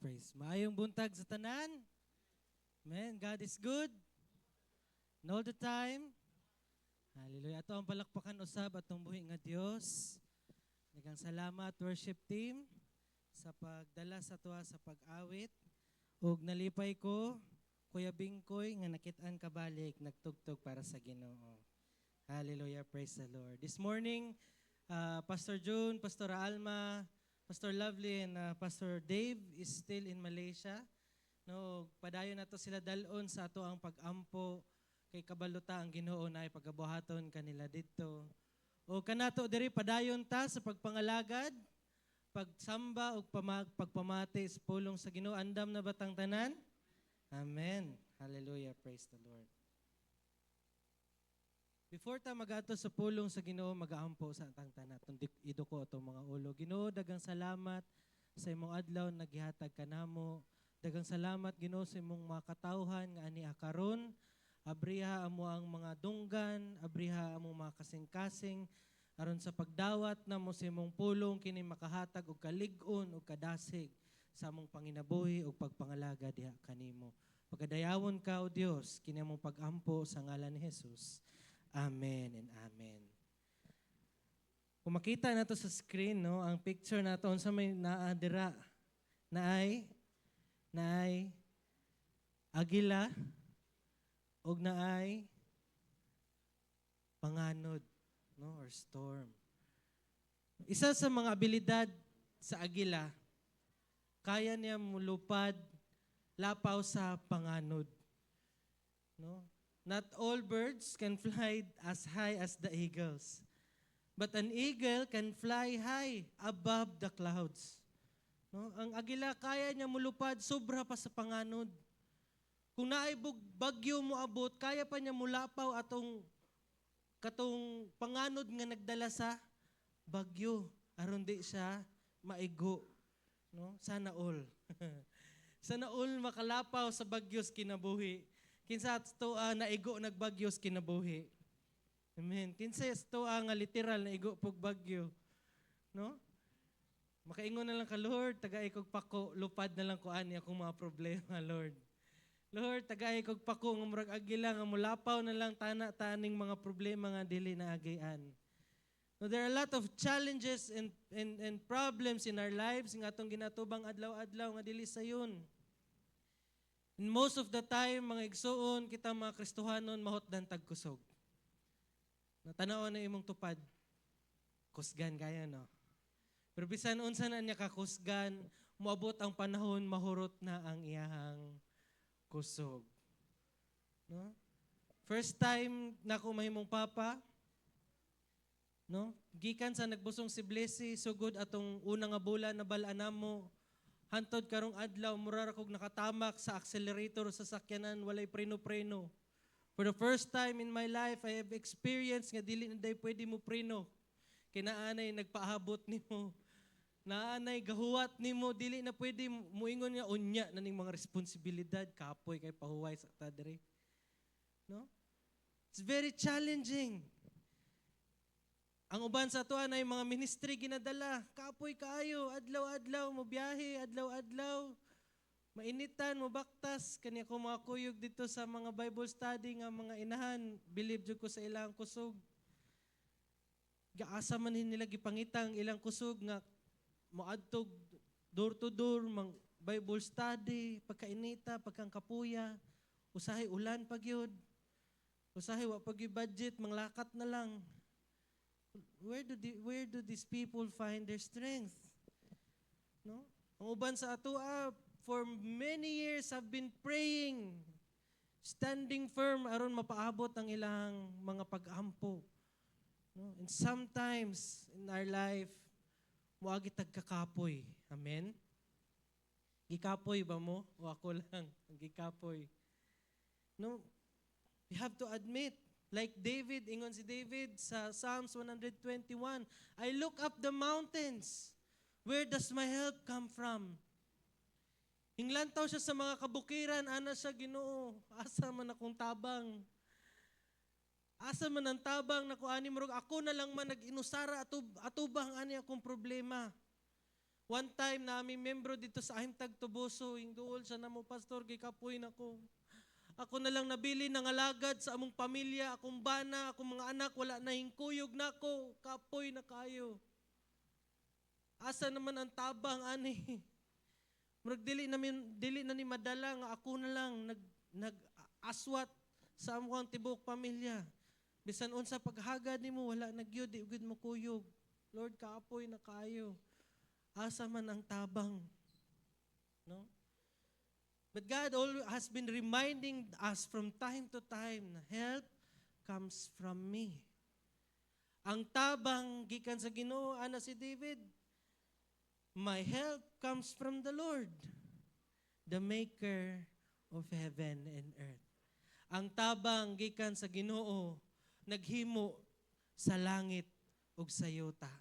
praise. Maayong buntag sa tanan. Amen. God is good. And all the time. Hallelujah. Ato ang palakpakan usab atong buhi nga Dios. Daghang salamat worship team sa pagdala sa tuwa sa pag-awit. Ug nalipay ko Kuya Bingkoy nga nakit-an kabalik nagtugtog para sa Ginoo. Hallelujah. Praise the Lord. This morning, Pastor June, Pastor Alma, Pastor Lovely, and Pastor Dave is still in Malaysia. No, padayon nato sila dalon sa ato ang pag-ampo kay kabaluta ang Ginoo na pagabuhaton kanila didto. O kanato diri padayon ta sa pagpangalagad, pagsamba ug pagpamati sa pulong sa Ginoo. Andam na batang tanan? Amen. Hallelujah. Praise the Lord. Before ta magato sa pulong sa Ginoo, magaampo sa atang tanan. Ido ko atong mga ulo. Ginoo, daghang salamat sa imong adlaw na gihatag kanamo. Daghang salamat Ginoo sa imong mga katawhan nga ani karon. Abriha amo ang mga dunggan, abriha amo mga kasing-kasing aron sa pagdawat namo sa imong pulong kini makahatag og kalig-on ug kadasig sa among panginabuhi ug pagpangalaga diha kanimo. Pagkadayawon ka o Dios kini among pag-ampo sa ngalan ni Jesus. Amen and amen. Kung makita nato sa screen, no, ang picture nato unsa may naadira naay agila og naay panganod, no, or storm. Isa sa mga abilidad sa agila, kaya niya mulupad lapaw sa panganod, no? Not all birds can fly as high as the eagles. But an eagle can fly high above the clouds. No? Ang agila kaya niya mulupad sobra pa sa panganod. Kung naay bagyo mo abot, kaya pa niya mulapaw katong panganod nga nagdala sa bagyo aron di siya maigo. No? Sana all. Sana all makalapaw sa bagyos kinabuhi. Kinsa ato naigo nagbagyos kinabuhi. Amen. Kinsa ato nga literal naigo pug bagyo. No? Makaingon na lang ka, Lord, tagay kog pako, lupad na lang ko ani akong mga problema, Lord. Lord, tagay kog pako nga murag agila nga mulapaw na lang taning mga problema nga dili na agian. No, there are a lot of challenges and problems in our lives nga atong ginatubang adlaw-adlaw nga dili sayon. And most of the time, mga igsoon, kita mga Kristohanon, mahotdan tagkusog. Natanaw na imong tupad, kusgan kaya, no? Pero bisan unsa na niya kakusgan, moabot ang panahon, mahurot na ang iyahang kusog. No? First time na ako mahimong papa, no? Gikan sa nagbusong si Blessy, sugod atong unang nga bulan na balaan mo, hantod karong adlaw mura ra kog nakatamak sa accelerator sa sakyanan walay preno-preno. For the first time in my life I have experienced nga dili na day pwede mo preno. Kinaanay nagpaabot nimo. Naanay gahuwat nimo dili na pwede muingon nga unya na ning mga responsibilidad kapoy kay pahuway sa ta diri. No? It's very challenging. Ang uban sa atoa na mga ministry ginadala. Kapoy kaayo, adlaw-adlaw, mo biyahe, adlaw-adlaw. Mainitan, mo baktas. Kanya ko mga kuyog dito sa mga Bible study nga mga inahan. Believe jud ko sa ilang kusog. Gaasa man nila gipangitang ilang kusog nga moadtog door to door, mang Bible study, pagkainita, pagkang kapuya. Usahay ulan pagyud. Usahay wa pag budget, manglakat na lang. Where do these people find their strength? No? Ang uban sa atoa, for many years have been praying, standing firm aron mapaabot ang ilang mga pag-ampo. No? And sometimes in our life, muagi tagkakapoy. Amen? Gikapoy ba mo? O ako lang, ang gikapoy. No? We have to admit, like David, ingon si David sa Psalms 121, I look up the mountains. Where does my help come from? Hinglantaw siya sa mga kabukiran, ana siya Ginoo, asa man akong tabang. Asa man ang tabang na kuani murag ako na lang man nag-inusara atubang ani akong problema. One time na aming membro dito sa ahim tagtuboso, yung duol siya na mo, pastor, gikapoy na ko. Ako na lang nabili ng alagad sa among pamilya, akong bana, akong mga anak, wala na hingkuyog na ko, kapoy na kayo. Asa naman ang tabang, ani? Murag dili na ni madala nga ako na lang nag-aswat sa among tibok pamilya. Bisan unsa paghagad nimo wala nagyud di ugid mo kuyog. Lord, kaapoy na kayo. Asa man ang tabang. No? But God has been reminding us from time to time na help comes from me. Ang tabang gikan sa Ginoo ana si David. My help comes from the Lord, the maker of heaven and earth. Ang tabang gikan sa Ginoo naghimo sa langit ug sa yuta.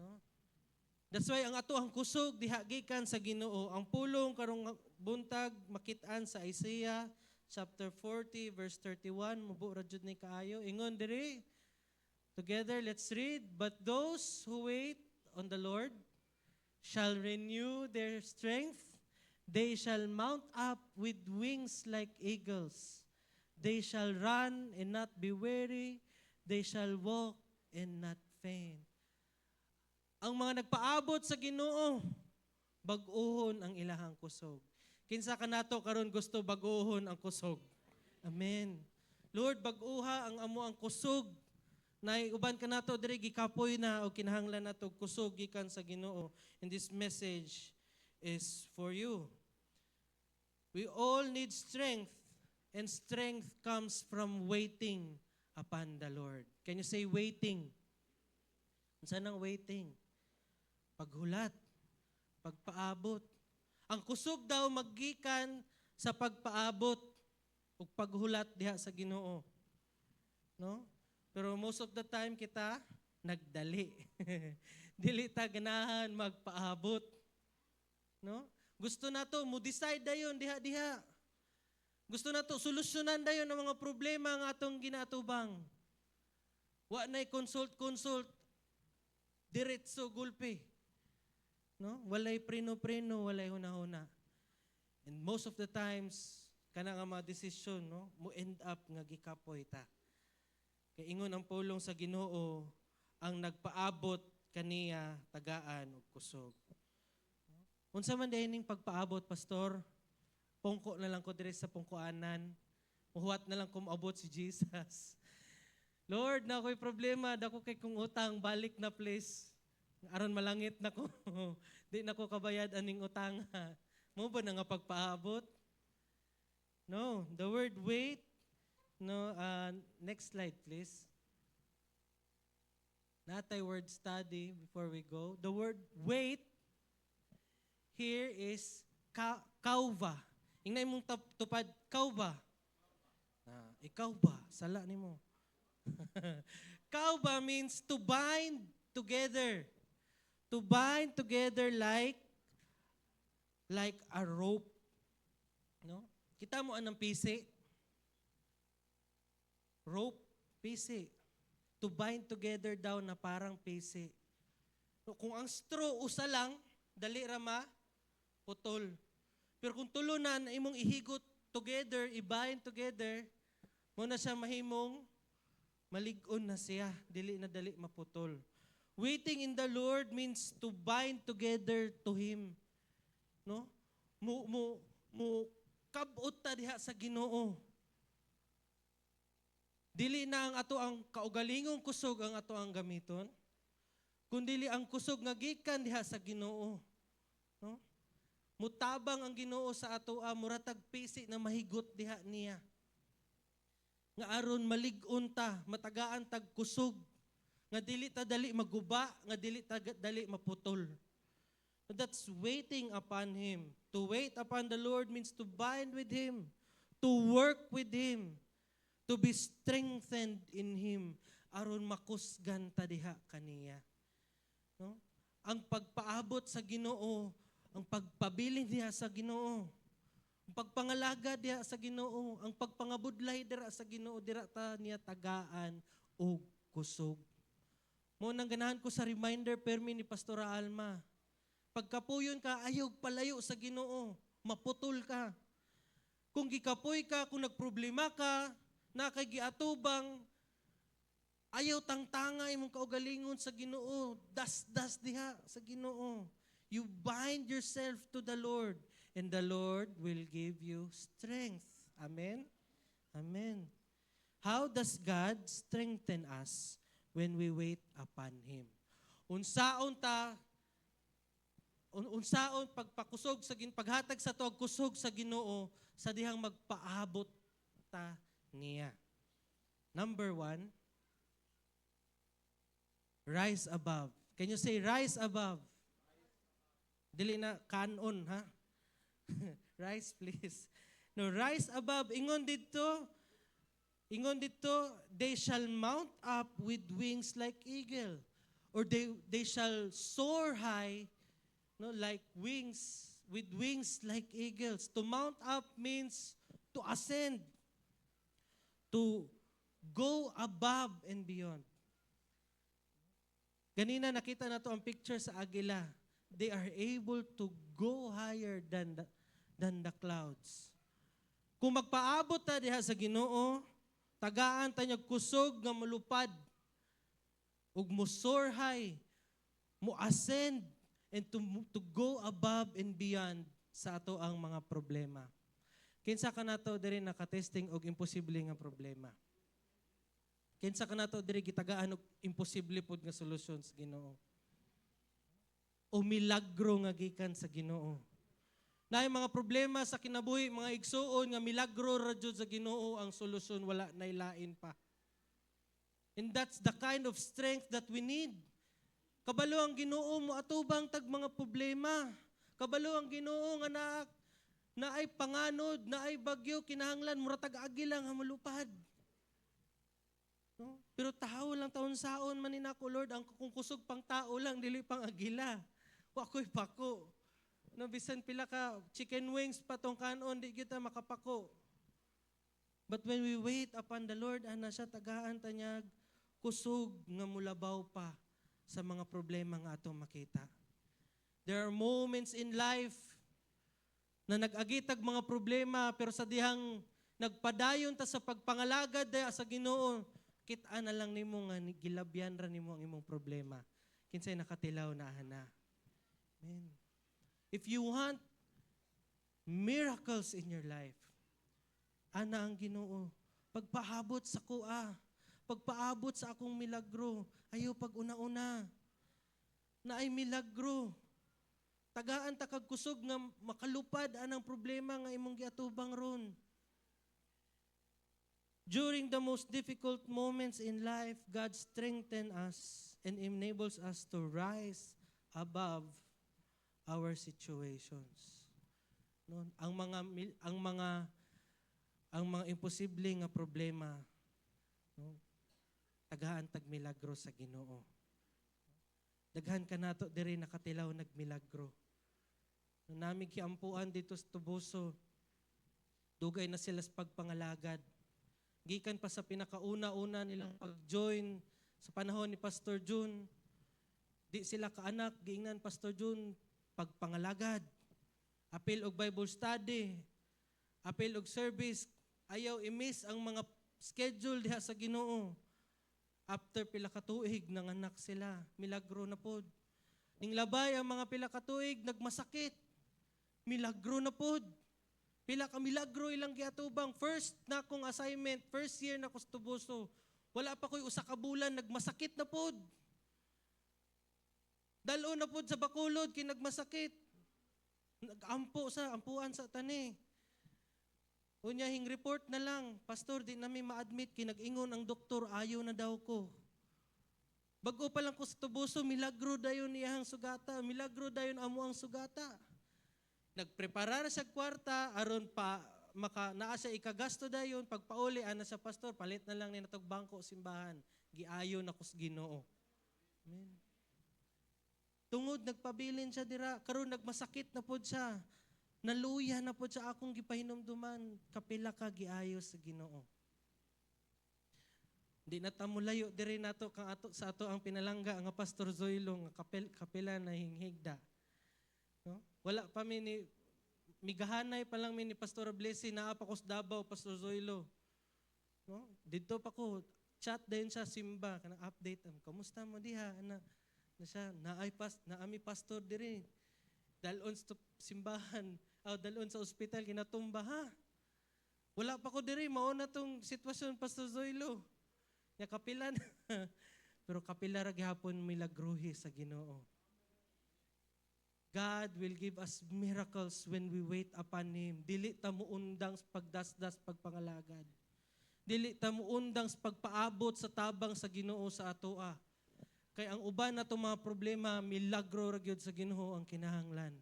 No? That's why ang ato ang kusog diha gikan sa Ginoo. Ang pulong karong buntag makit-an sa Isaiah chapter 40 verse 31 mubo ra jud ni kaayo. Ingon diri. Together let's read. But those who wait on the Lord shall renew their strength. They shall mount up with wings like eagles. They shall run and not be weary. They shall walk and not faint. Ang mga nagpaabot sa Ginoo, bag-ohon ang ilahang kusog. Kinsa kanato karon gusto bag-ohon ang kusog? Amen. Lord, bag-uha ang amo ang kusog. Nay uban kanato diri gikapoy na o kinahanglan nato kusog gikan sa Ginoo. And this message is for you. We all need strength, and strength comes from waiting upon the Lord. Can you say waiting? Unsa nang waiting? Paghulat, pagpaabot. Ang kusog daw maggikan sa pagpaabot ug paghulat diha sa Ginoo. No? Pero most of the time kita nagdali. Dili ta ganahan magpaabot. No? Gusto nato mo decide dayon diha-diha. Gusto nato solusyonan dayon ang mga problema nga atong ginatubang. Wa nay consult diretso gulpi. No? Walay preno-preno, walay huna-huna. And most of the times, kana nga mga desisyon, no? Mo end up nga gikapoy ta. Kay ingon ang pulong sa Ginoo, ang nagpaabot kaniya tagaan ug kusog. Unsa man dining pagpaabot, pastor? Pungko na lang ko diri sa pungkuanan. Muhuwat na lang ko maabot si Jesus. Lord, na ako'y problema, dako kay kong utang, balik na please. Aron malangit na ko. Di na ko kabayad aning utang. Mo ba na nga pagpaabot? No, the word wait. No, next slide please. Natay word study before we go. The word wait here is kauba. Ingna imong tupad kauba. Ikaw ba? Sala nimo. Kauba means to bind together. To bind together like a rope. No? Kita mo anang pisi? Rope, pisi. To bind together daw na parang pisi. So, kung ang straw usa lang, dali ra ma putol. Pero kung tulo na imong ihigot together, i-bind together, mo na siya mahimong malig-on na siya, dili na dali maputol. Waiting in the Lord means to bind together to Him. No? Mo kabot ta diha sa Ginoo. Dili na ang ato ang kaugalingong kusog ang ato ang gamiton, kundi ang kusog nga gikan diha sa Ginoo. No? Mutabang ang Ginoo sa ato muratag pisi na mahigot diha niya. Nga aron malig-on ta, matagaan tag kusog. Nga dili ta dali maguba, nga dili ta dali maputol. That's waiting upon Him. To wait upon the Lord means to bind with Him, to work with Him, to be strengthened in Him, aron makusgan ta diha kaniya. No? Ang pagpaabot sa Ginoo, ang pagpabilin diha sa Ginoo, ang pagpangalaga diha sa Ginoo, ang pagpangabudlay diha sa Ginoo, dira ta niya tagaan og kusog. Mo nang ganahan ko sa reminder permi ni Pastora Alma. Pagkapuyon ka, ayaw palayo sa Ginoo. Maputol ka. Kung gikapoy ka, kung nagproblema ka, na kay giatubang, ayaw tangtanga imong kaugalingon sa Ginoo. Das-das diha sa Ginoo. You bind yourself to the Lord, and the Lord will give you strength. Amen? Amen. How does God strengthen us when we wait upon Him? Unsaon pagpakusog sa paghatag sa tuog kusog sa Ginoo sa dihang magpaabot ta niya. Number 1, rise above. Can you say rise above? Dili na kanon, ha? Rise, please. No, rise above. Ingon dito, they shall mount up with wings like eagle. Or they shall soar high, no, like wings, with wings like eagles. To mount up means to ascend, to go above and beyond. Ganina nakita na to ang picture sa agila. They are able to go higher than the clouds. Kung magpaabot ta diha sa Ginoo, tagaan ta niyag kusog nga mulupad ug mo soar high, mo ascend, and to go above and beyond sa ato ang mga problema. Kinsa ka nato diri nakatesting og imposible nga problema? Kinsa ka nato diri gitagaan og imposible pod nga solusyon sa Ginoo? O milagro nga gikan sa Ginoo. Na mga problema sa kinabuhi, mga igsuon nga milagro ra jud sa Ginoo ang solusyon, wala nailain pa. And that's the kind of strength that we need. Kabalo ang Ginoo mo atubang tag mga problema. Kabalo ang Ginoo nga na ay panganod, na ay bagyo, kinahanglan mura tag-agi lang nga malupad. No? Pero tao lang taon saon man ninako, Lord, ang kung kusog pang tao lang dili pang agila. Wakoy pako. No, bisan pila ka chicken wings patong kanon, di kita makapako. But when we wait upon the Lord, ana siya tagaan ta niya kusog nga mulabaw pa sa mga problema nga atong makita. There are moments in life na nag-agitag mga problema, pero sa dihang nagpadayon ta sa pagpangalagad sa Ginoo, kita na lang nimo nga gilabyan ra nimo ang imong problema. Kinsay nakatilaw na ana. Amen. If you want miracles in your life, ana ang Ginoo, pagpaabot sa kuha, pagpaabot sa akong milagro, ayaw pag una-una, na ay milagro. Tagaan ta kag kusog nga makalupad anang problema nga imong giatubang ron. During the most difficult moments in life, God strengthens us and enables us to rise above our situations. No? Ang mga imposible nga problema, no? Tagahan tag milagro sa Ginoo. Daghan ka nato diri nakatilaw nagmilagro. No, nami kiampuan dito sa Tubuso, dugay na sila sa pagpangalagad. Gikan pa sa pinakauna-una nilang pag-join sa panahon ni Pastor June, di sila kaanak, giingnan Pastor June, pagpangalagad, apil og Bible study, apil og service, ayaw i-miss ang mga schedule diha sa Ginoo. After pila ka tuig nanganak sila, milagro na pod. Ning labay ang mga pila ka tuig nagmasakit, milagro na pod. Pila ka milagro ilang giatubang. First na akong assignment, first year na ko sa Tubuso, wala pa ko'y usa ka bulan, nagmasakit na pod. Dalo na pod sa Bacolod, kinagmasakit. Ampuan sa tani. Unyahing report na lang, Pastor, di namin ma-admit, kinag-ingon ang doktor, ayaw na daw ko. Bago pa lang ko sa Tubuso, milagro dayon niyang sugata, milagro dayon amo ang sugata. Nagprepara na sa kwarta, aron pa, naa siya ikagasto dayon, pagpauli, ana sa Pastor, palit na lang ni natog bangko simbahan, giayo na ko sa Ginoo. Amen. Tungod nagpabilin siya dira, karon nagmasakit na pod siya. Naluya na pod siya akong gipahinumduman, kapila ka giayo sa Ginoo. Di na ta mulayo diri nato kang ato sa ato ang pinalangga nga Pastor Zoilo nga kapila na hinghigda. Wala pa mi ni migahanay pa lang mi ni Pastor Blessy naa pa ko sa Davao, Pastor Zoilo. No? Dito pa ko chat din siya simba kanang update am. Kamusta mo diha ana? Na siya naami pastor diri. Dalon sa simbahan, dalon sa ospital kinatumba ha. Wala pa ko diri mao na tong sitwasyon Pastor Zoilo. Nya kapilan. Pero kapila ra gihapon milagruhi sa Ginoo. God will give us miracles when we wait upon Him. Dili ta muundang sa pagdasdas, pagpangalagad. Dili ta muundang sa pagpaabot sa tabang sa Ginoo sa atoa. Kay ang uban na mga problema, milagro ra gyud sa Ginoo ang kinahanglan.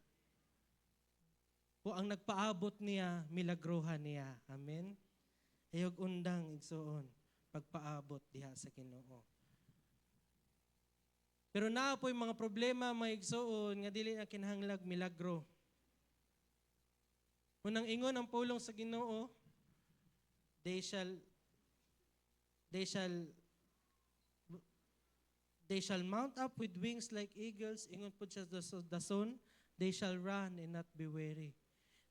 O ang nagpaabot niya, milagrohan niya. Amen? Ayog undang igsoon, pagpaabot diha sa Ginoo. Pero naa po'y mga problema, mga igsoon, nga dili na kinahanglag milagro. Unang ingon ang pulong sa Ginoo, they shall mount up with wings like eagles, ingon po siya dason, they shall run and not be weary.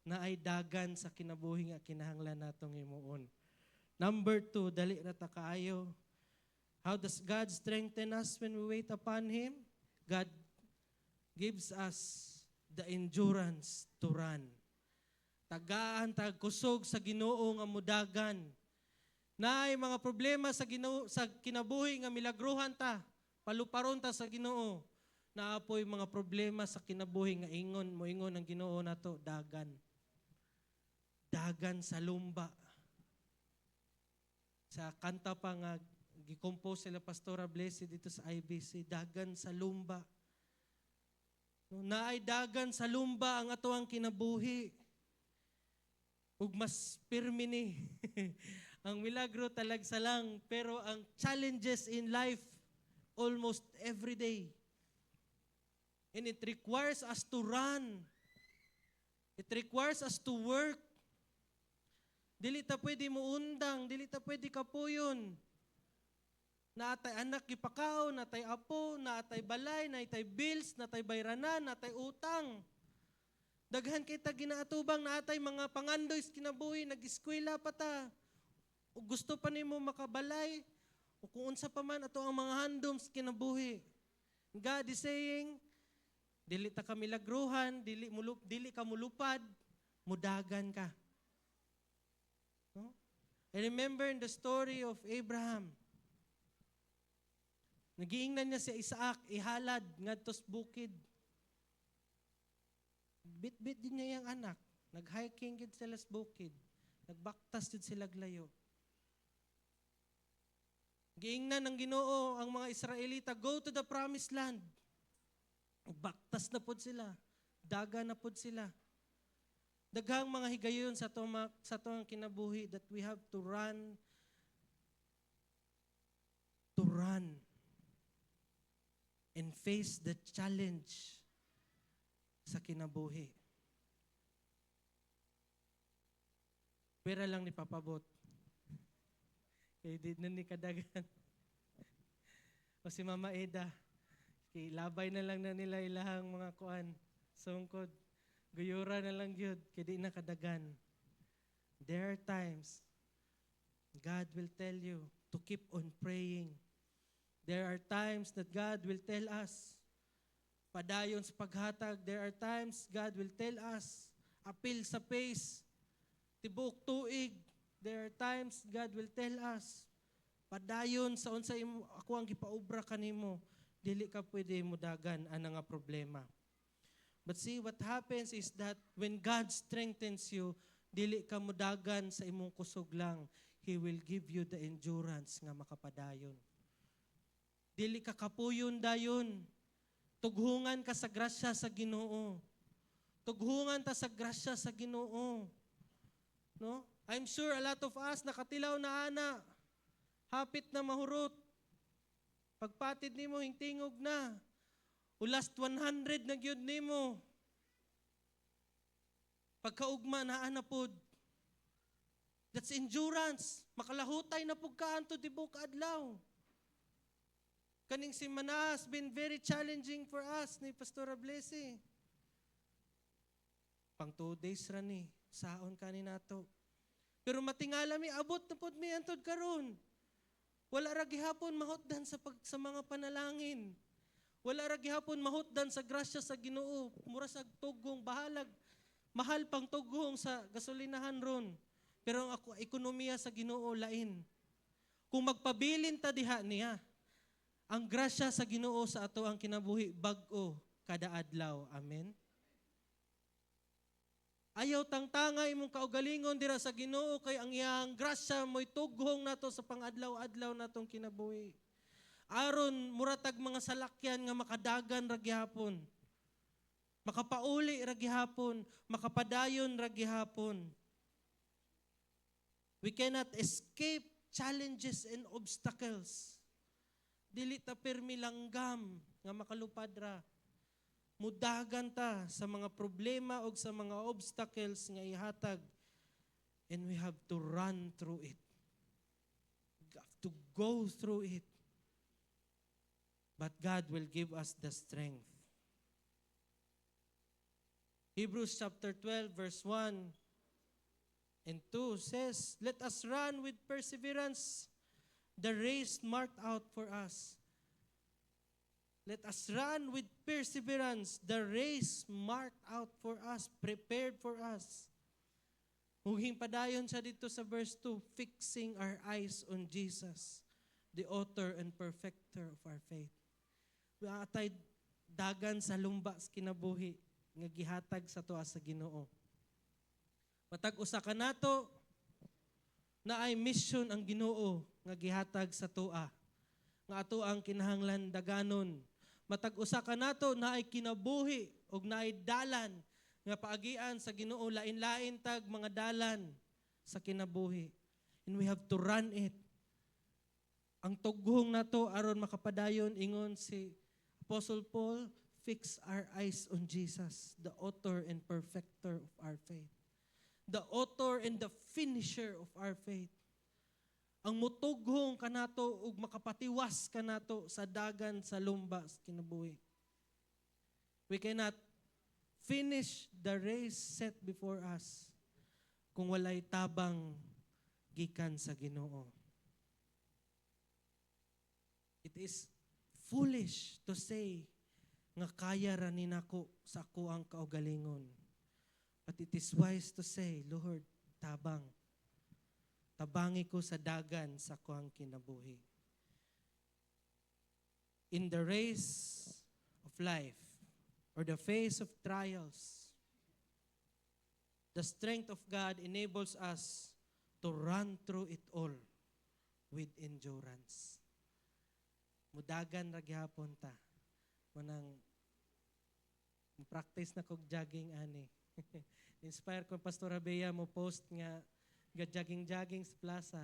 Na ay dagan sa kinabuhi nga kinahanglan natong himuon. Number 2, dali na ta kaayo. How does God strengthen us when we wait upon Him? God gives us the endurance to run. Tagaan, tagkusog sa Ginoo nga mudagan. Naay mga problema sa Ginoo, sa kinabuhi nga milagruhan ta, paluparon ta sa Ginoo. Naapoy mga problema sa kinabuhi nga moingon ang Ginoo nato, dagan. Dagan sa lumba. Sa kanta pa nga gi-compose sila Pastora Blessed dito sa IBC, dagan sa lumba. No, naay dagan sa lumba ang atoang kinabuhi. Ug mas pirmi ni. Ang milagro talagsa lang, pero ang challenges in life almost every day. And it requires us to run. It requires us to work. Dili ta pwede mo undang, dili ta pwede kapuyon. Naatay anak ipakaw, natay apo, natay balay, natay bills, natay bayranan, natay utang. Daghan kita ginaatubang, natay mga pangandoy kinabuhi, nag-eskwela pa ta. O gusto pa nimo makabalay, o kung unsa pa man ato ang mga handoms kinabuhi. God is saying, dili ta ka milagruhan, dili ka mulupad, mudagan ka. No? I remember in the story of Abraham, nagiingnan niya si Isaac, ihalad ngadto sa bukid. Bit-bit din niya yung anak. Nag-hiking gid sila sa bukid. Nagbaktas gid sila glayo. Giingnan ng Ginoo ang mga Israelita, go to the promised land. Baktas na pod sila. Daga na pod sila. Daghang mga higayon sa atong kinabuhi that we have to run. And face the challenge sa kinabuhi. Pera lang ni papabot. Kaya di na ni kadagan. O si Mama Eda, kay labay na lang na nila ilahang mga kuan, sungkod. Guyura na lang yun, kaya di na kadagan. There are times, God will tell you to keep on praying. There are times that God will tell us, padayon sa paghatag. There are times God will tell us, apil sa pace, tibok tuig. There are times God will tell us, padayon sa unsa ako ang gipaubra kanimo, dili ka pwede mudagan ana nga problema. But see, what happens is that when God strengthens you, dili ka mudagan sa imong kusog lang. He will give you the endurance nga makapadayon. Dili ka kapuyon dayon. Tughungan ka sa grasya sa Ginoo. Tughungan ta sa grasya sa Ginoo. No? I'm sure a lot of us nakatilaw na ana. Hapit na mahurot. Pagpatid nimo hingtingog na. O last 100 na gyud nimo. Pagkaugma na ana pod. That's endurance. Makalahutay na pug ka anto tibok adlaw. Kaning semana has been very challenging for us ni Pastora Blessy. Pang 2 days ra ni, saon ka ni nato. Pero matingala mi, abot na pod mi antod karon. Wala ra gihapon mahutdan sa mga panalangin. Wala ra gihapon mahutdan sa grasya sa Ginoo. Mura sa tugong, bahalag. Mahal pang tugong sa gasolinahan ron. Pero ang ekonomiya sa Ginoo lain. Kung magpabilin ta diha niya, ang grasya sa Ginoo sa ato ang kinabuhi bag-o kada adlaw. Amen. Ayaw tangtangay imong kaugalingon dira sa Ginoo kay ang iyang grasya mo'y tughong nato sa pangadlaw-adlaw natong kinabuhi. Aron muratag mga salakyan nga makadagan ra gihapon. Makapauli ra gihapon, makapadayon ra gihapon. We cannot escape challenges and obstacles. Dili ta permi langgam nga makalupad ra. Mudagan ta sa mga problema o sa mga obstacles nga ihatag. And we have to run through it. We have to go through it. But God will give us the strength. Hebrews chapter 12 verse 1 and 2 says, "Let us run with perseverance the race marked out for us." Let us run with perseverance the race marked out for us, prepared for us. Huging padayon siya dito sa verse 2, fixing our eyes on Jesus, the author and perfecter of our faith. Atay dagan sa lumba sa kinabuhi nga gihatag sa tuwa sa Ginoo. Matag usa ka nato na ay mission ang Ginoo nga gihatag sa tuwa nga ato ang kinahanglan daganon. Matag usa ka nato na ay kinabuhi ug naay dalan nga paagian sa Ginoo, lain-lain tag mga dalan sa kinabuhi. And we have to run it. Ang tughong nato aron makapadayon ingon si Apostle Paul, fix our eyes on Jesus, the author and perfecter of our faith. The author and the finisher of our faith. Ang mutughong kanato ug makapatiwas kanato sa dagan sa lumba sa kinabuhi. We cannot finish the race set before us kung walay tabang gikan sa Ginoo. It is foolish to say nga kaya ra ni nako sa ako ang kaugalingon. But it is wise to say, Lord, tabang. Tabangi ko sa dagan sa kuang kinabuhi. In the race of life, or the face of trials, the strength of God enables us to run through it all with endurance. Mudagan ra gihapon ta. Manang practice na kog jogging ani. Inspire ko Pastor Abea mo post nga jogging sa plaza.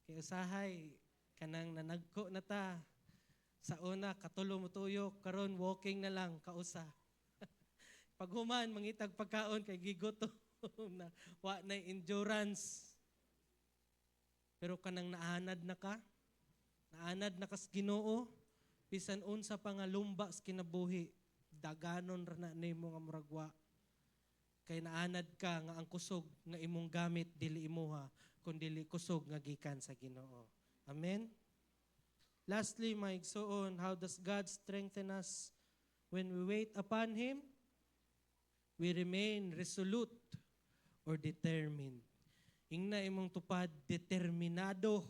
Kay usahay kanang nanagko na ta. Sa una katulo mo tuyok, karon walking na lang kausa. Pag human mangitag pagkaon kay gigoto na wa na endurance. Pero kanang naanad na ka sa Ginoo, bisan unsa pa nga lumba sa kinabuhi, daganon ra na nimo nga muragwa. Kay naanad ka nga ang kusog nga imong gamit dili imuha, kundi kusog nga gikan sa Ginoo. Amen. Lastly, my igsoon, how does God strengthen us when we wait upon Him? We remain resolute or determined. Ingna imong tupad, determinado.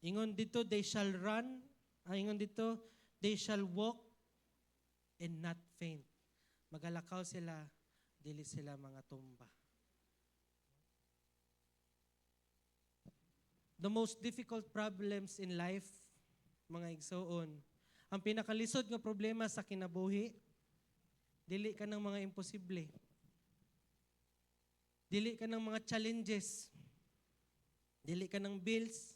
Ingon dito, they shall run. Ingon dito, they shall walk and not faint. Magalakaw sila, dili sila mga tumba. The most difficult problems in life, mga igsoon, ang pinakalisod nga problema sa kinabuhi, dili ka ng mga imposible. Dili ka ng mga challenges. Dili ka ng bills.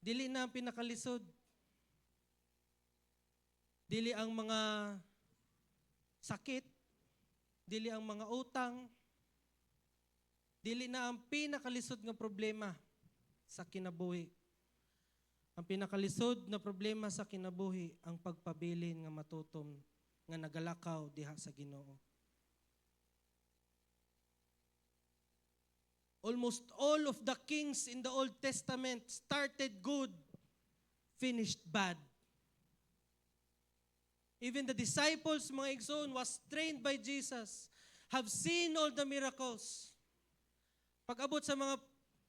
Dili na ang pinakalisod. Dili ang mga sakit. Dili ang mga utang. Dili na ang pinakalisod nga problema sa kinabuhi. Ang pinakalisod na problema sa kinabuhi ang pagpabilin nga matutom nga nagalakaw diha sa Ginoo. Almost all of the kings in the Old Testament started good, finished bad. Even the disciples, mga igsoon, was trained by Jesus, have seen all the miracles. Pag-abot sa mga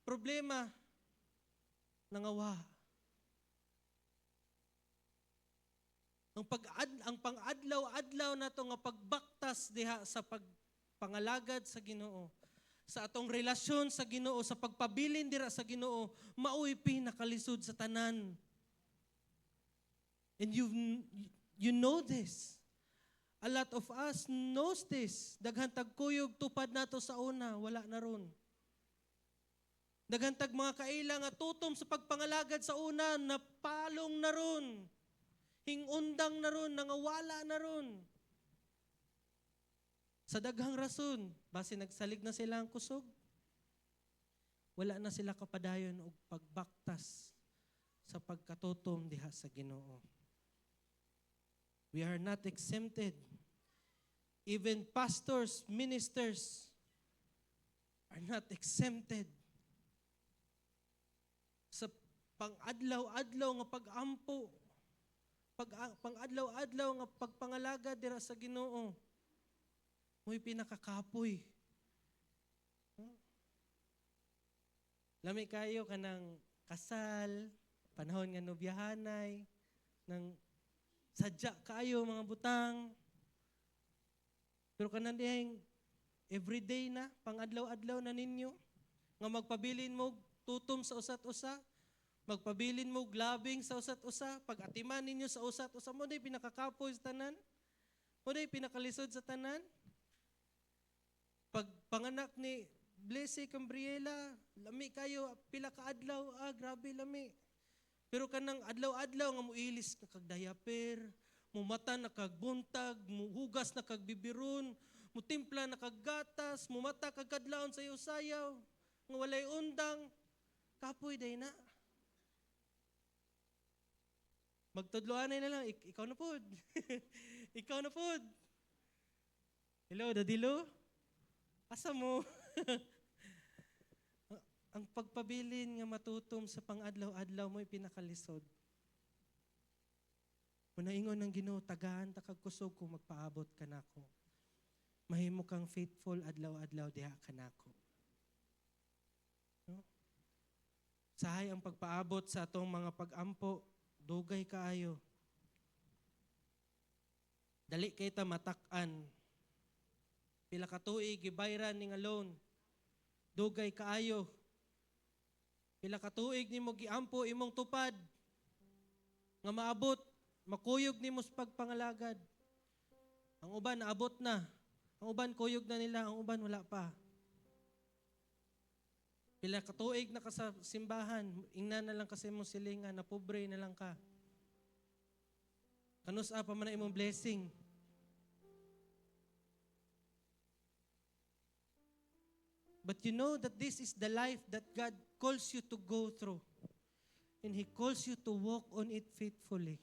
problema, nangawa. Ang pang-adlaw-adlaw na to nga pagbaktas diha sa pagpangalagad sa Ginoo, sa atong relasyon sa Ginoo, sa pagpabilin dira sa Ginoo, maoy pinakalisod sa tanan. And you know this. A lot of us knows this. Daghan tag kuyog tupad nato sa una, wala na ron. Daghan tag mga kaila nga tutom sa pagpangalagad sa una, napalong na ron. Hingundang na ron, nangawala na ron. Sa daghang rason, base nagsalig na sila ang kusog, wala na sila kapadayon og pagbaktas sa pagkatutom diha sa Ginoo. We are not exempted. Even pastors, ministers are not exempted sa pang-adlaw-adlaw nga pag-ampo, pang-adlaw-adlaw nga pagpangalaga dira sa Ginoo. Mo'y pinakakapoy. Lami kayo kanang kasal, panahon nga nobyahanay, nang sadya kayo mga butang. Pero kanang dihang everyday na, pang-adlaw-adlaw na ninyo, nga magpabilin mo tutom sa usat-usa, magpabilin mo glabing sa usat-usa, pag-atiman ninyo sa usat-usa, mo day pinakakapoy sa tanan, mo day pinakalisod sa tanan. Pag panganak ni Blessy Cambriela, lami kayo, pila ka adlaw, grabe lami. Pero kanang adlaw-adlaw nga muilis na kag diaper, mumata na kag buntag, muhugas na kag bibiron, mutimpla na kag gatas, mumata kag kadlawon sa sayaw, nga walay undang, kapoy day na. Magtudloanay na lang, ikaw na pod. Ikaw na pod. Hello, Dadilo? Asa mo? Ang pagpabilin nga matutom sa pang-adlaw-adlaw mo'y pinakalisod. Munaingon ng Ginoo, tagaan ta kag kusog kung magpaabot ka nako. Mahimo kang faithful adlaw-adlaw diha ka nako. No? Sahay ang pagpaabot sa atong mga pag-ampo, dugay kaayo. Dali kay ta matak-an. Pila ka tuig gibayran ning loan. Dugay kaayo. Pila ka tuig nimo giampo imong tupad. Nga maabot, makuyog nimo sa pagpangalagad. Ang uban naabot na. Ang uban kuyog na nila, ang uban wala pa. Pila ka tuig na ka sa simbahan, ingnan na lang kasi imong silingan, na pobre na lang ka. Kanusa pa man na imong blessing. But you know that this is the life that God calls you to go through. And He calls you to walk on it faithfully.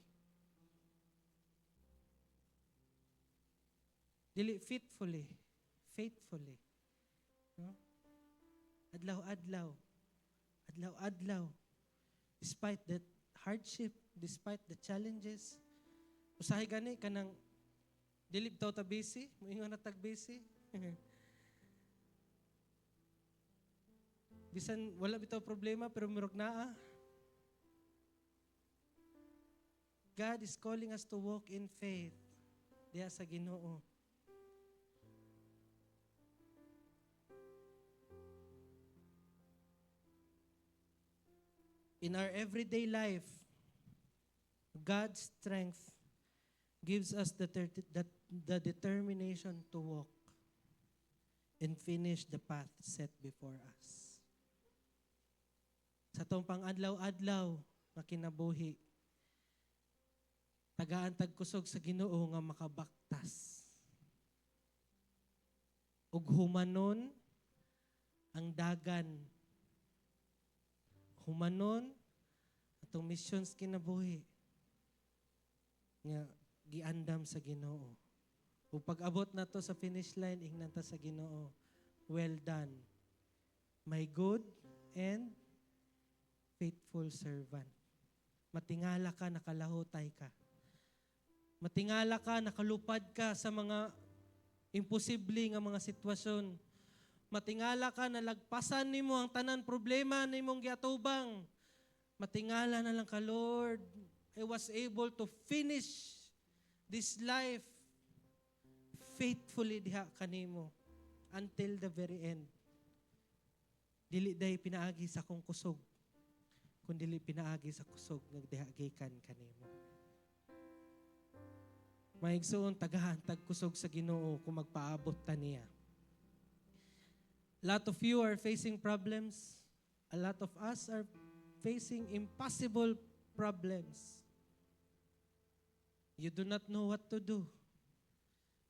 Dili faithfully. Faithfully. No? Adlaw-adlaw. Adlaw-adlaw. Despite that hardship, despite the challenges, usahay gani kanang dili bitaw ta busy, moingon na tag busy. Bisan wala bitaw problema pero murag naa. God is calling us to walk in faith diha sa Ginoo. In our everyday life, God's strength gives us the determination to walk and finish the path set before us. Sa tong pang-adlaw-adlaw nga kinabuhi, tagaan tag kusog sa Ginoo nga makabaktas. Ug humanon ang dagan. Humanon atong missions kinabuhi nga giandam sa Ginoo. Ug pag-abot na to sa finish line, ingnan ta sa Ginoo, well done, my good and faithful servant. Matingala ka, nakalahutay ka. Matingala ka, nakalupad ka sa mga imposible nga mga sitwasyon. Matingala ka, nalagpasan nimo ang tanan problema nimong giatubang. Matingala na lang ka, Lord, I was able to finish this life faithfully diha kanimo until the very end. Dili day pinaagi sa akong kusog, kundi pinaagi sa kusog nga diha gikan kanimo. Maigsoon tagahan tagkusog sa Ginoo kung magpaabot ta niya. A lot of you are facing problems. A lot of us are facing impossible problems. You do not know what to do.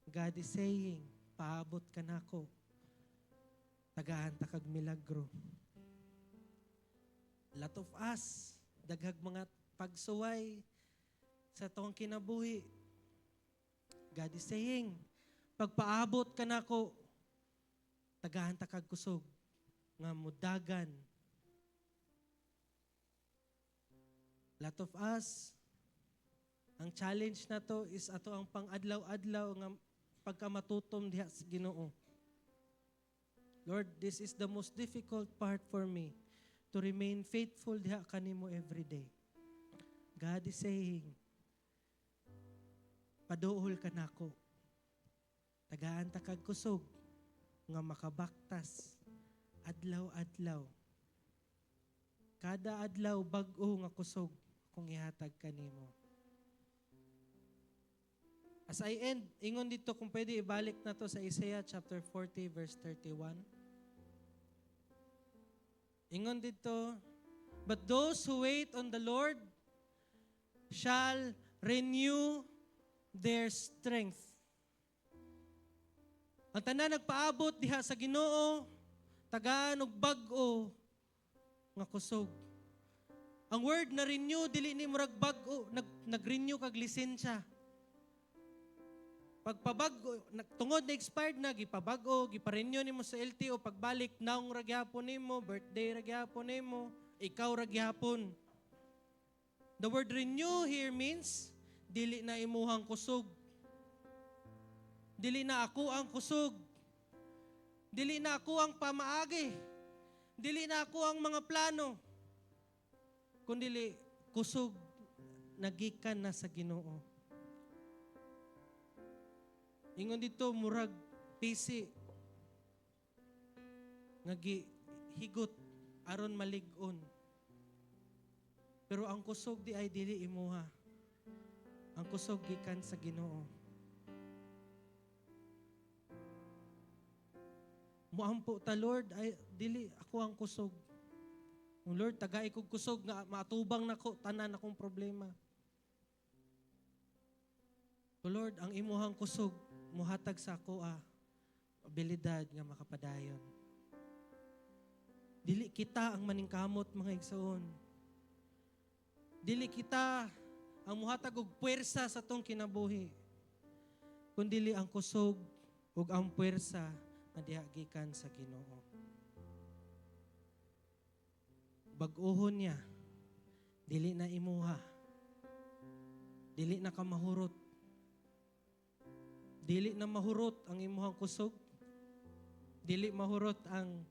God is saying, paabot ka na ako. Tagahan ta kag milagro. A lot of us, daghag mga pagsuway sa tong kinabuhi. God is saying, pagpaabot ka na ako, tagahan ta kag kusog nga mudagan. A lot of us, ang challenge na to is ato ang pang-adlaw-adlaw nga pagkamatutom diha sa Ginoo. Lord, this is the most difficult part for me, to remain faithful diha kanimo every day. God is saying, paduol ka nako. Tagaan ta kag kusog nga makabaktas adlaw-adlaw. Kada adlaw bag-o nga kusog kung ihatag kanimo. As I end, ingon dito kung pwede ibalik na to sa Isaiah chapter 40 verse 31. Ingon dito, but those who wait on the Lord shall renew their strength. Ang tanan nagpaabot diha sa Ginoo, tagaan og bag-o nga kusog. Ang word na renew dili ni murag bag-o, nag-renew kag lisensya. Pagpabag-o, tungod na expired na, gipabag-o, gipa-renew nimo sa LTO, pagbalik naong ra gyapon nimo, birthday ra gyapon nimo, ikaw ra gyapon. The word renew here means dili na imuhang kusog. Dili na ako ang kusog. Dili na ako ang pamaagi. Dili na ako ang mga plano. Kundi kusog nagikan na sa Ginoo. Ingon dito murag pisi nga higot aron malig-on. Pero ang kusog di ay dili imuha. Ang kusog gikan sa Ginoo. Muampo ta Lord, ay dili ako ang kusog. Lord, tagay kog kusog nga matubang nako tanan akong problema. O Lord, ang imuhang kusog muhatag sa ako abilidad nga makapadayon. Dili kita ang maningkamot mga igsoon. Dili kita ang muhatag og puwersa sa tong kinabuhi. Kundi ang kusog ug ang puwersa nga diha gikan sa Ginoo. Bag-ohon niya, dili na imuha. Dili na ka mahurot. Dili na mahurot ang imuhang kusog. Dili mahurot ang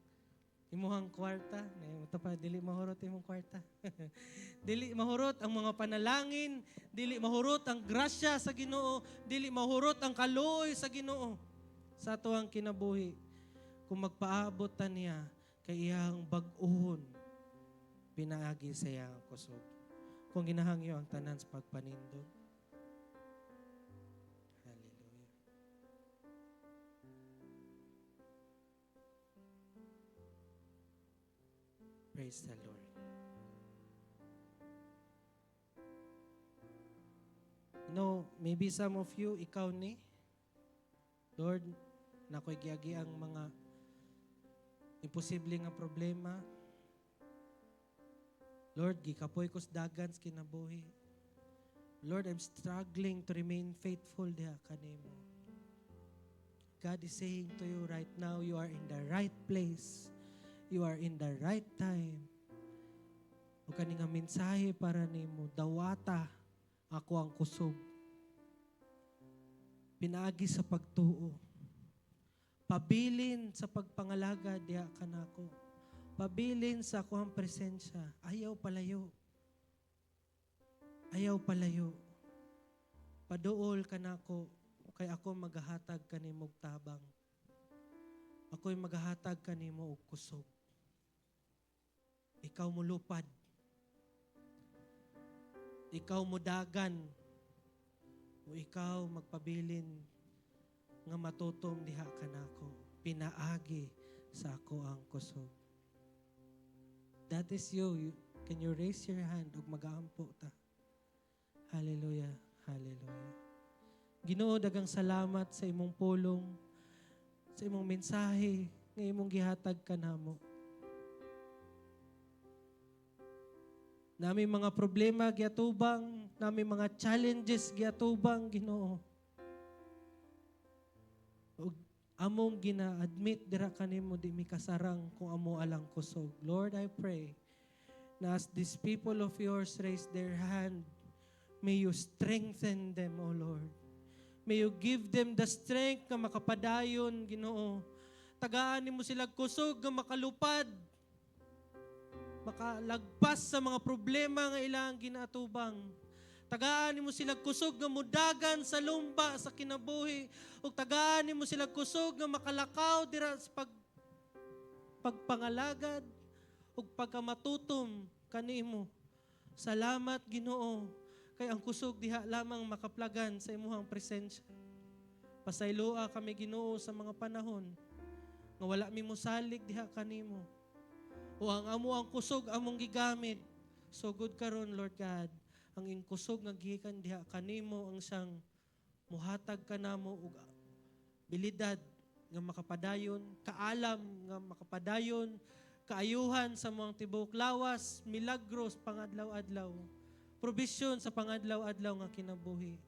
imuhang kwarta. Ito pa, dili mahurot imong kwarta. Dili mahurot ang mga panalangin. Dili mahurot ang grasya sa Ginoo. Dili mahurot ang kaluoy sa Ginoo. Sa tuwang kinabuhi, kung magpaabot ta niya kay iyang bag-ohon, pinaagi sa iyang kusog. Kung ginahangyo ang tanan sa pagpanindog. Hallelujah. Praise the Lord. Maybe some of you, ikaw ni, Lord, nakoy giagi ang mga imposible nga problema. Lord, gikapoy ko sa dagan sa kinabuhi. Lord, I'm struggling to remain faithful diha kanimo. God is saying to you right now, you are in the right place. You are in the right time. O kaning nga mensahe para nimo, dawata ako ang kusog. Pinaagi sa pagtuo. Pabilin sa pagpangalaga diha kanako. Pabilin sa akong presensya. Ayaw palayo. Ayaw palayo. Paduol kanako kay ako magahatag kanimo og tabang. Ako'y magahatag kanimo og kusog. Ikaw mo lupad. Ikaw mo dagan. O ikaw magpabilin nga matutom diha kanako. Pinaagi sa ako ang kusog. That is you. Can you raise your hand ug magaampo ta? Hallelujah. Hallelujah. Ginoo, dagang salamat sa imong pulong, sa imong mensahe, nga imong gihatag kanamo. Nami mga problema giatubang, nami mga challenges giatubang, Ginoo. Ug among gina-admit dira kanimo di mi kasarang kung amo alang kusog. Lord, I pray na as these people of yours raise their hand, may you strengthen them, O Lord. May you give them the strength nga makapadayon, Ginoo. Tagaan mo sila kusog nga makalupad, makalagpas sa mga problema nga ilang ginatubang. Tagaan mo sila kusog nga mudagan sa lumba sa kinabuhi. O tagaan mo sila kusog nga makalakaw dira sa pagpangalagad o pagkamatutom kanimo. Salamat, Ginoo. Kay ang kusog diha lamang makaplagan sa imuhang presensya. Pasayloa kami, Ginoo, sa mga panahon nga wala mi mosalig diha kanimo. O ang amo ang kusog among gigamit. So good karon, Lord God, ang ing kusog nga gikan diha kanimo ang siyang muhatag kanamo og bilidad nga makapadayon, kaalam nga makapadayon, kaayuhan sa mga tibuok lawas, milagros pangadlaw-adlaw. Provision sa pangadlaw-adlaw nga kinabuhi.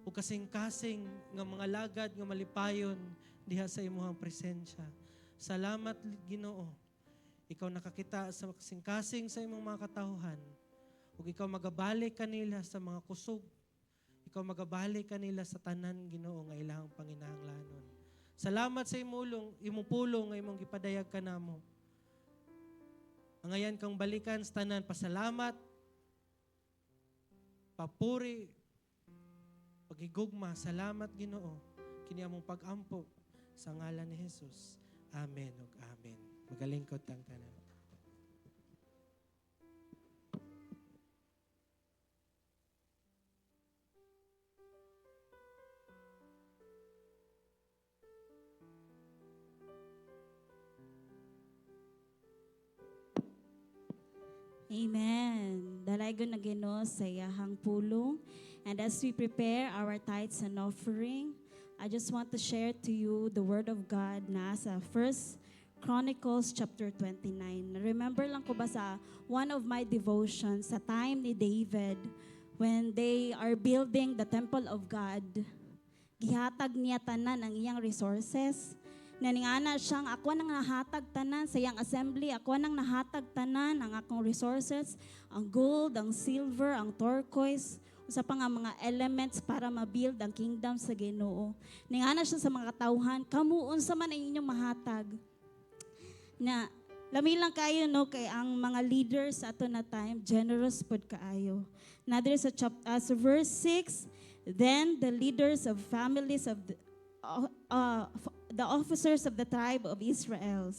O kasing-kasing nga mga lagad nga malipayon diha sa imuhang presensya. Salamat, Ginoo. Ikaw nakakita sa kasing-kasing sa imong mga katawhan. O ikaw magabalik kanila sa mga kusog. Ikaw magabalik kanila sa tanan, Ginoo, nga ilahang panginahanglanon. Salamat sa imong pulong nga imong gipadayag kanamo. Angayan kang balikan sa tanan, pasalamat, papuri, pagigugma, salamat, Ginoo, kini among pag-ampo sa ngalan ni Jesus. Amen ug amen. Magalingkod tang tanan. Amen. Dalaygon na Ginoo sa iyahang pulong. And as we prepare our tithes and offering, I just want to share to you the word of God na sa 1 Chronicles chapter 29. Remember lang ko ba sa one of my devotions, sa time ni David, when they are building the temple of God, gihatag niya tanan ang iyang resources. Naningana siyang ako nang nahatag tanan sa iyang assembly, ako nang nahatag tanan ang akong resources, ang gold, ang silver, ang turquoise, usa pa nga mga elements para ma-build ang kingdom sa Ginoo. Ningana siya sa mga katawhan, kamo unsa man ang inyong mahatag. Na lami lang kayo no kay ang mga leaders ato na time generous pud kaayo. Another sa verse 6, then the leaders of families of the officers of the tribe of Israel,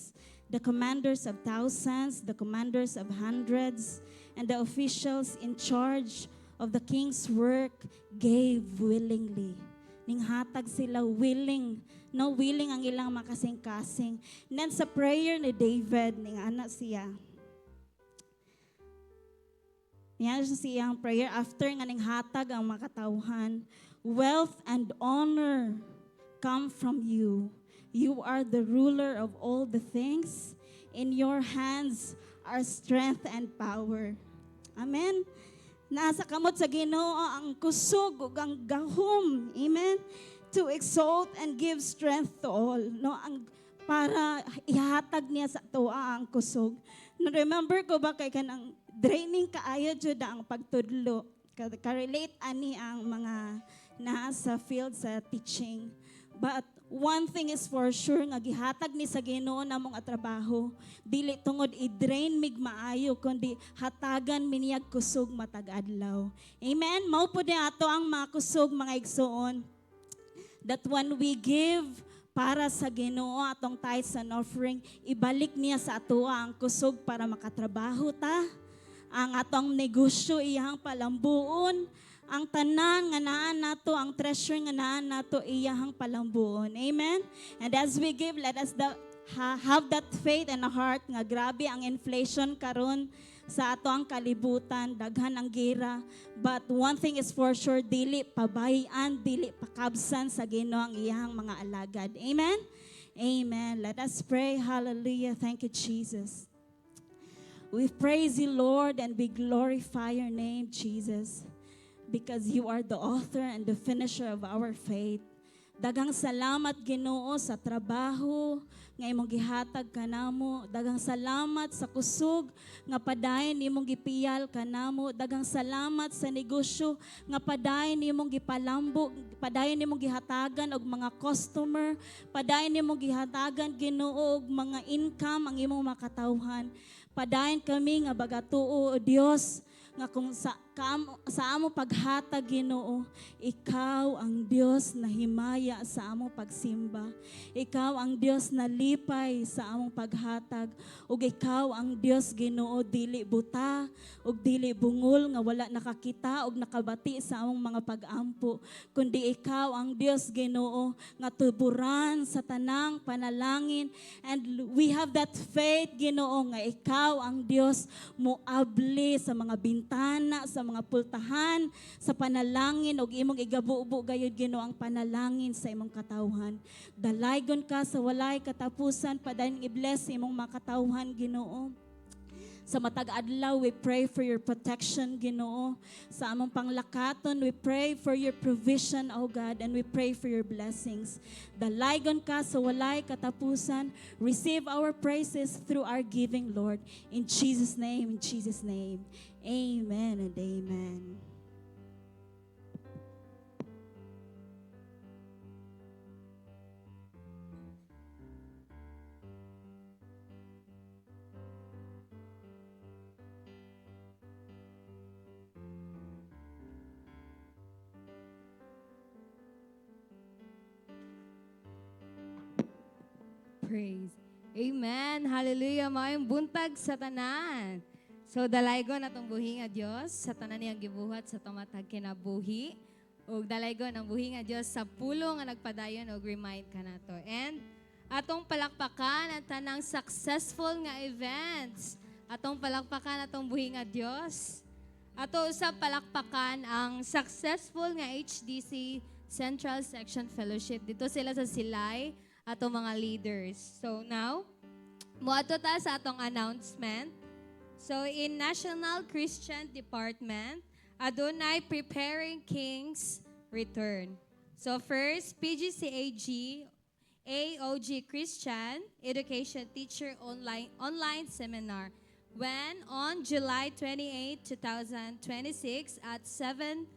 the commanders of thousands, the commanders of hundreds, and the officials in charge of the king's work gave willingly. Ninghatag sila willing, no willing ang ilang makasing-kasing. And then sa prayer ni David, ningana siya. Ningana siya siyang prayer after nga ninghatag ang makatawhan. Wealth and honor come from you. You are the ruler of all the things. In your hands our strength and power. Amen. Nasa kamot sa Ginoo ang kusog ug ang gahom. Amen. To exalt and give strength to all. No, ang para ihatag niya sa tuwa ang kusog. No, remember ko ba kay kanang draining kaayo jud ang pagtudlo. Ka-relate ani ang mga nasa field sa teaching. But one thing is for sure nga gihatag ni sa Ginoo namong trabaho dili tungod i-drain mig maayo kundi hatagan miniyag kusog matag adlaw. Amen. Mao pud ni ato ang mga kusog mga igsoon. That when we give para sa Ginoo atong tithes and offering, ibalik niya sa atoa ang kusog para makatrabaho ta. Ang atong negosyo iyang palambuon. Ang tanan nga naa nato, ang treasure nga naa nato iyahang palambuon. Amen? And as we give, let us have that faith and a heart nga grabe ang inflation karon sa ato ang kalibutan, daghan ang gira. But one thing is for sure, dili pabayan, dili pakabsan sa Ginoo ang iyahang mga alagad. Amen? Amen. Let us pray. Hallelujah. Thank you, Jesus. We praise you, Lord, and we glorify your name, Jesus, because you are the author and the finisher of our faith. Dagang salamat Ginoo sa trabaho nga imong gihatag kanamo. Dagang salamat sa kusog nga padayon imong gipiyal kanamo. Dagang salamat sa negosyo nga padayon imong gipalambo, padayon imong gihatagan og mga customer, padayon imong gihatagan Ginoo og mga income ang imong makatawhan. Padayon kami nga bagatuo o Dios nga kung sa amo paghatag Ginoo, ikaw ang Dios na himaya sa among pagsimba. Ikaw ang Dios na lipay sa among paghatag. Ug ikaw ang Dios Ginoo dili buta ug dili bungol nga wala nakakita ug nakabati sa among mga pag-ampo, kundi ikaw ang Dios Ginoo nga tuburan sa tanang panalangin. And we have that faith Ginoo nga ikaw ang Dios moabli sa mga bintana, sa mga pultahan, sa panalangin ug imong igabubo gayud Ginoo ang panalangin sa imong katawhan. Dalaygon ka sa walay katapusan, padayon i-bless imong mga katawhan Ginoo. Sa matag adlaw, we pray for your protection, Ginoo. Sa among panglakaton, we pray for your provision, O God, and we pray for your blessings. Dalaygon ka sa walay katapusan. Receive our praises through our giving, Lord. In Jesus' name, in Jesus' name. Amen and amen. Praise. Amen. Hallelujah. Maayong buntag sa tanan. So dalaygon atong buhi nga Dios sa tanan niyang gibuhat sa tumatag kinabuhi. Ug dalaygon ang buhi nga Dios sa pulo nga nagpadayon og remind kanato. And atong palakpakan ang tanang successful nga events. Atong palakpakan atong buhi nga Dios. Ato usab palakpakan ang successful nga HDC Central Section Fellowship. Dito sila sa Silay, atong mga leaders. So now, moadto ta sa atong announcement. So in National Christian Department, adunay Preparing Kings Return. So first, PGCAG, AOG Christian Education Teacher online seminar. When on July 28, 2026 at 7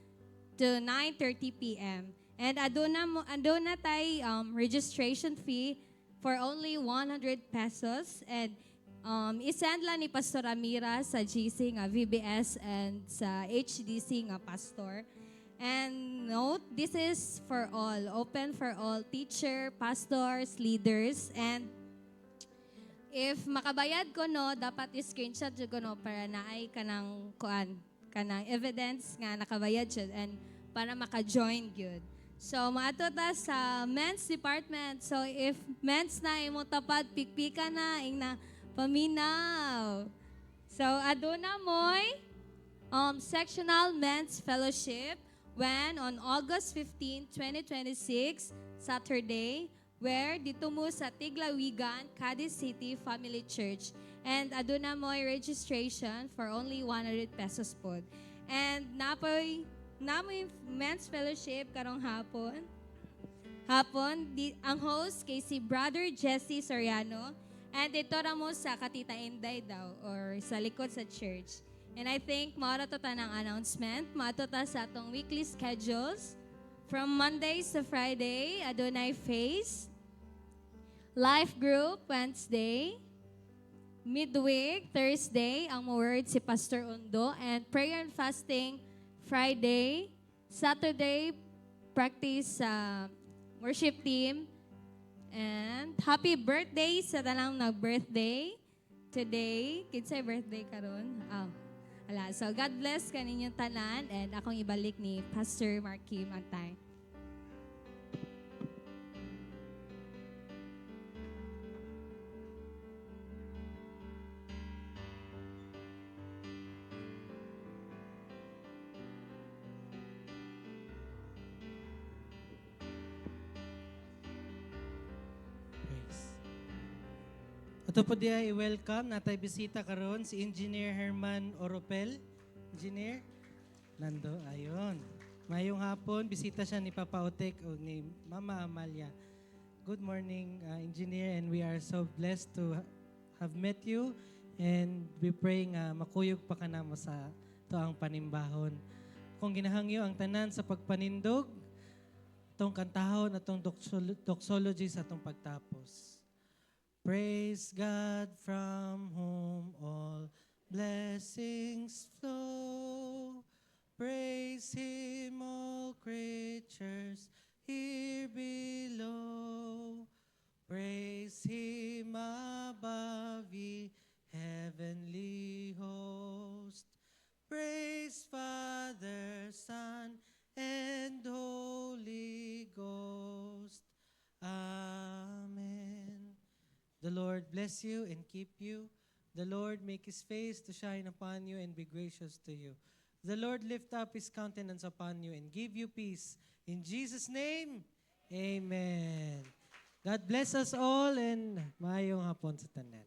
to 9:30 p.m. And aduna tay registration fee for only 100 pesos. And isend lang ni Pastor Amira sa GC nga VBS and sa HDC nga pastor. And note, this is for all, open for all teacher, pastors, leaders. And if makabayad ko no, dapat i-screenshot jud ko no para naay kanang kanang evidence nga nakabayad siya and para maka-join gyud. So maato ta sa men's department. So if men's na imo tapad pikpika na ing na paminaw. So aduna moy sectional men's fellowship when on August 15, 2026, Saturday, where dito mo sa Tiglawigan, Cadiz City Family Church. And aduna mo registration for only 100 pesos po. And namoy men's fellowship karong hapon. Ang host kay si Brother Jesse Soriano. And ito ra mo sa Katita Inday daw or sa likod sa church. And I think maara to ta ng announcement. Maato ta sa atong weekly schedules. From Mondays to Friday, Adonai Face. Life Group, Wednesday. Midweek, Thursday, ang word si Pastor Undo. And prayer and fasting, Friday. Saturday, practice sa worship team. And happy birthday sa tanang nag-birthday today. Kinsay birthday karon? Ala. So God bless kaninyong tanan and akong ibalik ni Pastor Marky Mantay. Praise. Ato po diya i-welcome natay bisita karon si Engineer Herman Oropel. Engineer, nando, ayon. Mayong hapon, bisita siya ni Papa Otek o ni Mama Amalia. Good morning, Engineer, and we are so blessed to have met you and we pray nga makuyog pa ka namo sa toang panimbahon. Kung ginahangyo ang tanan sa pagpanindog, tong kantahon at tong doxology sa tong pagtapos. Praise God from whom all blessings flow. Praise Him, all creatures here below. Praise Him above, ye heavenly host. Praise Father, Son, and Holy Ghost. Amen. The Lord bless you and keep you. The Lord make His face to shine upon you and be gracious to you. The Lord lift up His countenance upon you and give you peace. In Jesus' name, amen. God bless us all and maayong hapon sa tanan.